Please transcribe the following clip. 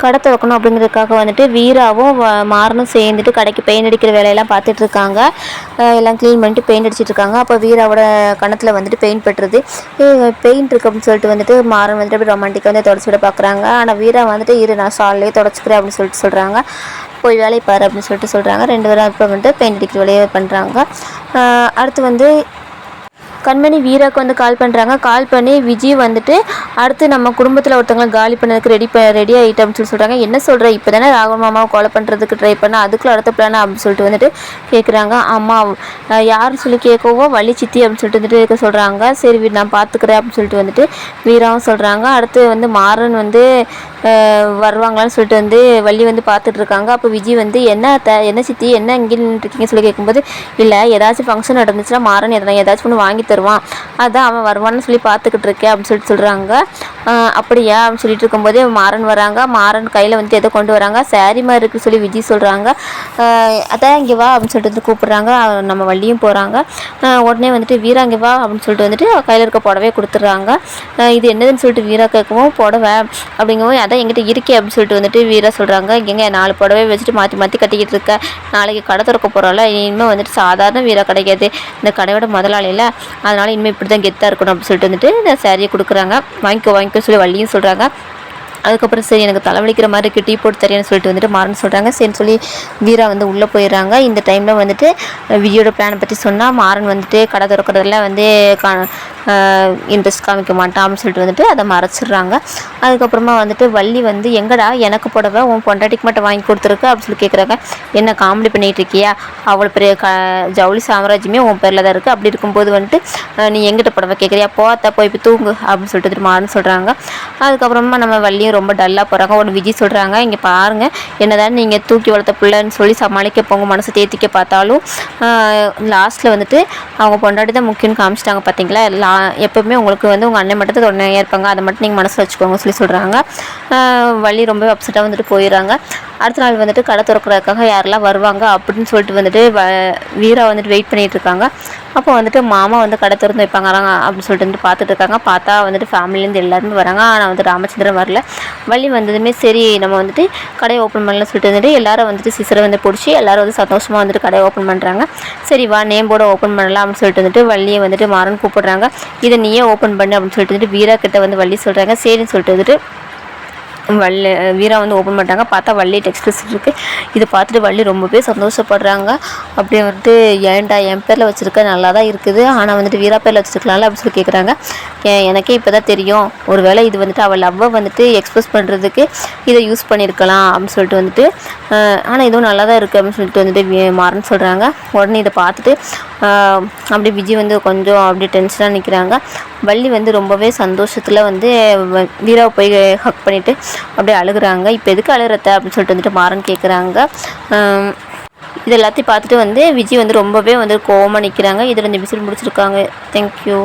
கடை திறக்கணும் அப்படிங்கிறதுக்காக வந்துட்டு வீராவும் மாறனும் சேர்ந்துட்டு கடைக்கு பெயிண்ட் அடிக்கிற வேலையெல்லாம் பார்த்துட்டு இருக்காங்க. எல்லாம் க்ளீன் பண்ணிட்டு பெயிண்ட் அடிச்சிட்டு இருக்காங்க. அப்போ வீராவோட கணத்தில் வந்துட்டு பெயிண்ட் பட்டுருது. பெயிண்ட் இருக்கு அப்படின்னு சொல்லிட்டு வந்துட்டு மாறன் வந்துட்டு அப்படி ரொமான்டிக்காக வந்து தொடச்சி விட பார்க்குறாங்க. ஆனால் வீரா வந்துட்டு நான் சால்லே தொடச்சிக்கிறேன் அப்படின்னு சொல்லிட்டு சொல்கிறாங்க. போய் வேலையை பாரு அப்படின்னு சொல்லிட்டு சொல்கிறாங்க. 2 பேரும் அப்புறம் வந்துட்டு பெயிண்ட் அடிக்கிற வேலையை பண்ணுறாங்க. அடுத்து வந்து கண்மணி வீராவுக்கு வந்து கால் பண்ணுறாங்க. கால் பண்ணி விஜய் வந்துட்டு அடுத்து நம்ம குடும்பத்தில் ஒருத்தவங்களை காலி பண்ணதுக்கு ரெடி ஆகிட்டு அப்படின்னு சொல்கிறாங்க. என்ன சொல்கிற, இப்போ தானே ராகவன் மாமாவை கொலை பண்ணுறதுக்கு ட்ரை பண்ண, அதுக்குள்ள அடுத்த பிளானா அப்படின்னு சொல்லிட்டு வந்துட்டு கேட்குறாங்க. அம்மா யாருன்னு சொல்லி கேட்கவோ வள்ளி சித்தி அப்படின்னு சொல்லிட்டு வந்துட்டு இருக்க சொல்கிறாங்க. சரி நான் பார்த்துக்கிறேன் அப்படின்னு சொல்லிட்டு வந்துட்டு வீராவும் சொல்கிறாங்க. அடுத்து வந்து மாறன் வந்து வருவாங்களான்னு சொல்லிட்டு வந்து வள்ளி வந்து பார்த்துட்டு இருக்காங்க. அப்போ விஜய் வந்து என்ன சித்தி என்ன இங்கே இருக்கீங்கன்னு சொல்லி கேட்கும்போது, இல்லை ஏதாச்சும் ஃபங்க்ஷன் நடந்துச்சுன்னா மாறன் ஏதாச்சும் ஒன்று வாங்கி தருவான், அதான் அவன் வருவான்னு சொல்லி பார்த்துக்கிட்டு இருக்கேன் அப்படின்னு சொல்லிட்டு சொல்கிறாங்க. அப்படியா அப்படின்னு சொல்லிட்டு இருக்கும்போதே மாறன் வராங்க. மாறன் கையில் வந்து எதை கொண்டு வராங்க, சாரி மாதிரி இருக்குன்னு சொல்லி விஜய் சொல்கிறாங்க. அதான் இங்கே வா அப்படின்னு சொல்லிட்டு வந்து கூப்பிட்றாங்க. நம்ம வள்ளியும் போகிறாங்க. உடனே வந்துட்டு வீரா இங்கே வா அப்படின்னு சொல்லிட்டு வந்துட்டு கையில் இருக்க புடவையை கொடுத்துட்றாங்க. இது என்னதுன்னு சொல்லிட்டு வீரா கேட்கவும், புடவை அப்படிங்கவும் அதான் எங்கிட்ட இருக்கே அப்படின்னு சொல்லிட்டு வந்துட்டு வீரா சொல்கிறாங்க. எங்க 4 புடவை வச்சுட்டு மாற்றி கட்டிக்கிட்டு இருக்க, நாளைக்கு கடை திறக்க போகிறோம்ல, இனிமேல் வந்துட்டு சாதாரண வீரா கிடைக்காது, இந்த கடையோட முதலாளியில், அதனால் இனிமேல் இப்படி தான் கெத்தாக இருக்கணும் அப்படின்னு சொல்லிட்டு வந்துட்டு இந்த சாரியை கொடுக்குறாங்க. வாங்கிக்கோ சொல்லி வள்ளியும் சொல்கிறாங்க. அதுக்கப்புறம் சரி எனக்கு தலைவலிக்கிற மாதிரி இருக்குது, டீ போட்டு தரேன்னு சொல்லிட்டு வந்துட்டு மாறன் சொல்கிறாங்க. சரின்னு சொல்லி வீரா வந்து உள்ளே போயிடுறாங்க. இந்த டைமில் வந்துட்டு விஜயோட பிளானை பற்றி சொன்னால் மாறன் வந்துட்டு கடை திறக்கிறதுல வந்து இன்ட்ரெஸ்ட் காமிக்க மாட்டான் அப்படின்னு சொல்லிட்டு வந்துட்டு அதை மறைச்சிடுறாங்க. அதுக்கப்புறமா வந்துட்டு வள்ளி வந்து எங்கடா எனக்கு புடவை உன் பொண்டாட்டிக்கு மட்டும் வாங்கி கொடுத்துருக்கு அப்படின்னு சொல்லி கேட்குறாங்க. என்ன காமெடி பண்ணிகிட்டு இருக்கியா, அவ்வளோ பெரிய ஜவுளி சாம்ராஜ்யமே உன் பேரில் தான் இருக்குது, அப்படி இருக்கும்போது வந்துட்டு நீ எங்கிட்ட புடவை கேட்குறியா, போய் இப்போ தூங்கு அப்படின்னு சொல்லிட்டு மாறன் சொல்கிறாங்க. அதுக்கப்புறமா நம்ம வள்ளி ரொம்ப டல்லாக போகிறாங்க. உடனே விஜய் சொல்கிறாங்க, இங்கே பாருங்கள் என்னதான் நீங்கள் தூக்கி வளர்த்த பிள்ளைன்னு சொல்லி சமாளிக்க போங்க, மனசை தேத்திக்க பார்த்தாலும் லாஸ்ட்டில் வந்துட்டு அவங்க பொண்டாட்டி தான் முக்கியம்னு காமிச்சிட்டாங்க பார்த்தீங்களா, எப்போவுமே உங்களுக்கு வந்து உங்கள் அண்ணன் மட்டும் தான் உடனே இருப்பாங்க, அதை மட்டும் நீங்கள் மனசில் வச்சுக்கோங்க சொல்லி சொல்கிறாங்க. வள்ளி ரொம்ப அப்செட்டாக வந்துட்டு போயிடுறாங்க. அடுத்த நாள் வந்துட்டு கடை திறக்கிறதுக்காக யாரெல்லாம் வருவாங்க அப்படின்னு சொல்லிட்டு வந்துட்டு வீரா வந்துட்டு வெயிட் பண்ணிகிட்டு இருக்காங்க. அப்போ வந்துட்டு மாமா வந்து கடை திறந்து வைப்பாங்க அப்படின்னு சொல்லிட்டு வந்துட்டு பார்த்துட்டு இருக்காங்க. பார்த்தா வந்துட்டு ஃபேமிலியிலேருந்து எல்லாருமே வராங்க. ஆனால் வந்து ராமச்சந்திரன் வரல. வள்ளி வந்ததுமே சரி நம்ம வந்துட்டு கடையை ஓப்பன் பண்ணலாம்னு சொல்லிட்டு வந்துட்டு எல்லாரும் வந்துட்டு சிசரை வந்து பிடிச்சி எல்லாரும் வந்து சந்தோஷமாக வந்துட்டு கடையை ஓப்பன் பண்ணுறாங்க. சரி வா நேம் போர்டை ஓப்பன் பண்ணலாம் அப்படின்னு சொல்லிட்டு வந்துட்டு வள்ளியை வந்துட்டு மாறன் கூப்பிடுறாங்க. இதை நீயே ஓப்பன் பண்ணு அப்படின்னு சொல்லிட்டு வந்துட்டு வீரா கிட்ட வந்து வள்ளி சொல்கிறாங்க. சரின்னு சொல்லிட்டு வந்துட்டு வீரா வந்து ஓப்பன் பண்ணிட்டாங்க. பார்த்தா வள்ளி டெக்ஸ்டைல்ஸ் இருக்குது. இதை பார்த்துட்டு வள்ளி ரொம்பவே சந்தோஷப்படுறாங்க. அப்படியே வந்துட்டு ஏன்டா என் பேரில் வச்சுருக்க நல்லா தான் இருக்குது, ஆனால் வந்துட்டு வீரா பேரில் வச்சுருக்கலாம்ல அப்படின்னு சொல்லி கேட்குறாங்க. எனக்கே இப்போ தான் தெரியும், ஒரு வேளை இது வந்துட்டு அவள் லவ்வை வந்துட்டு எக்ஸ்பிரஸ் பண்ணுறதுக்கு இதை யூஸ் பண்ணியிருக்கலாம் அப்படின்னு சொல்லிட்டு வந்துட்டு, ஆனால் இதுவும் நல்லா தான் இருக்குது அப்படின்னு சொல்லிட்டு வந்துட்டு மாறன்னு சொல்கிறாங்க. உடனே இதை பார்த்துட்டு அப்படியே விஜய் வந்து கொஞ்சம் அப்படியே டென்ஷனாக நிற்கிறாங்க. வள்ளி வந்து ரொம்பவே சந்தோஷத்தில் வந்து வீராவை போய் ஹக் பண்ணிவிட்டு அப்படியே அழுகுறாங்க. இப்போ எதுக்கு அழுகிறத அப்படின்னு சொல்லிட்டு வந்துட்டு மாறன் கேட்குறாங்க. இது எல்லாத்தையும் பார்த்துட்டு வந்து விஜய் வந்து ரொம்பவே வந்து கோவமாக நிற்கிறாங்க. இதில் இந்த எபிசோட் முடிச்சிருக்காங்க. தேங்க்யூ.